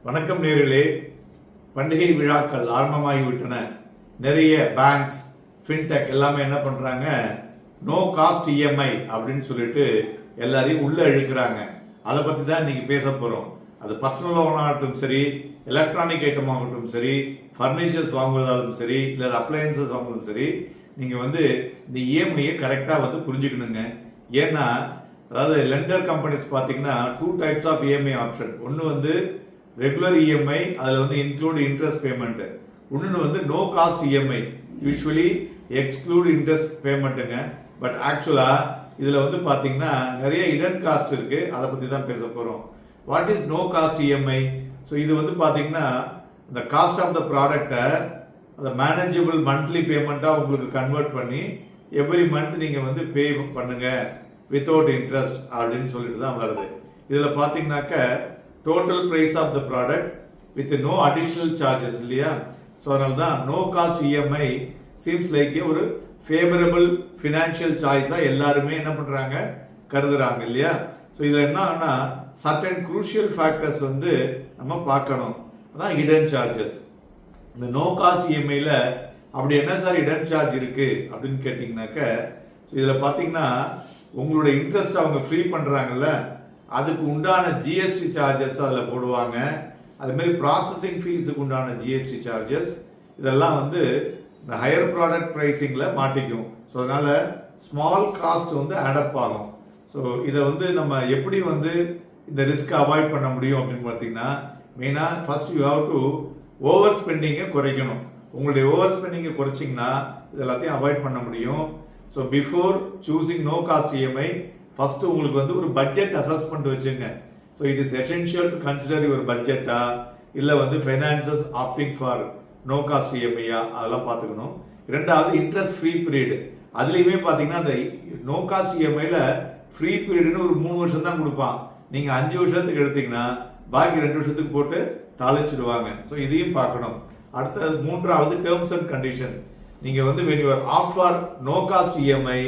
வணக்கம் நேயர்களே. பண்டிகை விழாக்கள் ஆரம்பமாகிவிட்டன. நிறைய பேங்க்ஸ், ஃபின்டெக் எல்லாமே என்ன பண்றாங்க, நோ காஸ்ட் இஎம்ஐ அப்படின்னு சொல்லிட்டு எல்லாரையும் உள்ள இழுக்கிறாங்க. அதை பத்தி தான் இன்னைக்கு பேச போறோம். அது பர்சனல் லோன் ஆகட்டும் சரி, எலக்ட்ரானிக் ஐட்டம் ஆகட்டும் சரி, ஃபர்னிச்சர்ஸ் வாங்குவதாலும் சரி, இல்லை அப்ளையன்சஸ் வாங்குவதும் சரி, நீங்க இந்த இஎம்ஐயை கரெக்டா புரிஞ்சுக்கணுங்க. ஏன்னா அதாவது லெண்டர் கம்பெனிஸ் பார்த்தீங்கன்னா 2 டைப்ஸ் ஆஃப் இஎம்ஐ ஆப்ஷன். ஒன்று ரெகுலர் இஎம்ஐ, அதில் இன்க்ளூட் இன்ட்ரெஸ்ட் பேமெண்ட். இன்னொன்று no cost EMI, usually exclude interest பேமெண்ட்டுங்க. பட் ஆக்சுவலா இதில் பார்த்தீங்கன்னா நிறைய இடன் காஸ்ட் இருக்கு. அதை பற்றி தான் பேச போகிறோம். What is no cost EMI? So இது பார்த்தீங்கன்னா இந்த காஸ்ட் ஆஃப் த ப்ராடக்டை அந்த மேனேஜபிள் மந்த்லி பேமெண்ட்டாக உங்களுக்கு கன்வெர்ட் பண்ணி எவ்ரி மந்த் நீங்கள் பே பண்ணுங்க வித்தவுட் இன்ட்ரெஸ்ட் அப்படின்னு சொல்லிட்டு தான் வருது. இதில் பார்த்தீங்கன்னாக்க total price of the product with no additional charges இல்லையா. ஸோ அதனால தான் no cost EMI seems like ஒரு ஃபேவரபிள் ஃபினான்ஷியல் சாய்ஸாக எல்லாருமே என்ன பண்ணுறாங்க, கருதுறாங்க இல்லையா. ஸோ இதில் என்னன்னா சர்டன் குரூஷியல் ஃபேக்டர்ஸ் நம்ம பார்க்கணும். அதான் ஹிடன் சார்ஜஸ். இந்த நோ காஸ்ட் இஎம்ஐல அப்படி என்ன சார் ஹிடன் சார்ஜ் இருக்கு அப்படின்னு கேட்டிங்கனாக்க, இதில் பார்த்தீங்கன்னா உங்களுடைய இன்ட்ரெஸ்ட் அவங்க ஃப்ரீ பண்ணுறாங்கல்ல, அதுக்கு உண்டான ஜிஎஸ்டி சார்ஜஸ் அதில் போடுவாங்க. அது மாதிரி ப்ராசஸிங் ஃபீஸுக்கு உண்டான ஜிஎஸ்டி சார்ஜஸ் இதெல்லாம் இந்த ஹையர் ப்ராடக்ட் ப்ரைஸிங்கில் மாட்டிக்கும். ஸோ அதனால் ஸ்மால் காஸ்ட் ஆடப் ஆகும். ஸோ இதை நம்ம எப்படி இந்த ரிஸ்க் அவாய்ட் பண்ண முடியும் அப்படின்னு பார்த்தீங்கன்னா, மெயினாக first you have to over ஸ்பெண்டிங்கை குறைக்கணும். உங்களுடைய ஓவர் ஸ்பெண்டிங்கை குறைச்சிங்கன்னா இது எல்லாத்தையும் அவாய்ட் பண்ண முடியும். So before choosing no cost EMI first உங்களுக்கு ஒரு பட்ஜெட் அசஸ்மெண்ட் வச்சுங்க. So it is essential to consider your பட்ஜெட்டா இல்லை finances opting for no cost இஎம்ஐயா, அதெல்லாம் பார்த்துக்கணும். ரெண்டாவது இன்ட்ரெஸ்ட் ஃப்ரீ பீரியட். அதுலேயுமே பார்த்தீங்கன்னா அந்த நோ காஸ்ட் இஎம்ஐல ஃப்ரீ பீரியட்னு ஒரு 3 வருஷம் தான் கொடுப்பான். நீங்கள் 5 வருஷத்துக்கு எடுத்தீங்கன்னா பாக்கி 2 வருஷத்துக்கு போட்டு தாளிச்சிடுவாங்க. ஸோ இதையும் பார்க்கணும். அடுத்தது மூன்றாவது டேர்ம்ஸ் அண்ட் கண்டிஷன். நீங்கள் when you are opt for no cost EMI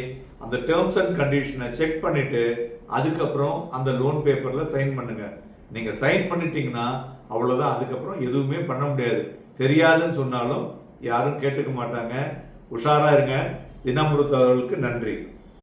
அந்த டேர்ம்ஸ் அண்ட் கண்டிஷனை செக் பண்ணிட்டு அதுக்கப்புறம் அந்த லோன் பேப்பர்ல சைன் பண்ணுங்க. நீங்க சைன் பண்ணிட்டீங்கன்னா அவ்வளவுதான். அதுக்கப்புறம் எதுவுமே பண்ண முடியாது. தெரியாதுன்னு சொன்னாலும் யாரும் கேட்டுக்க மாட்டாங்க. உஷாரா இருங்க. தினமுருத்தவர்களுக்கு நன்றி.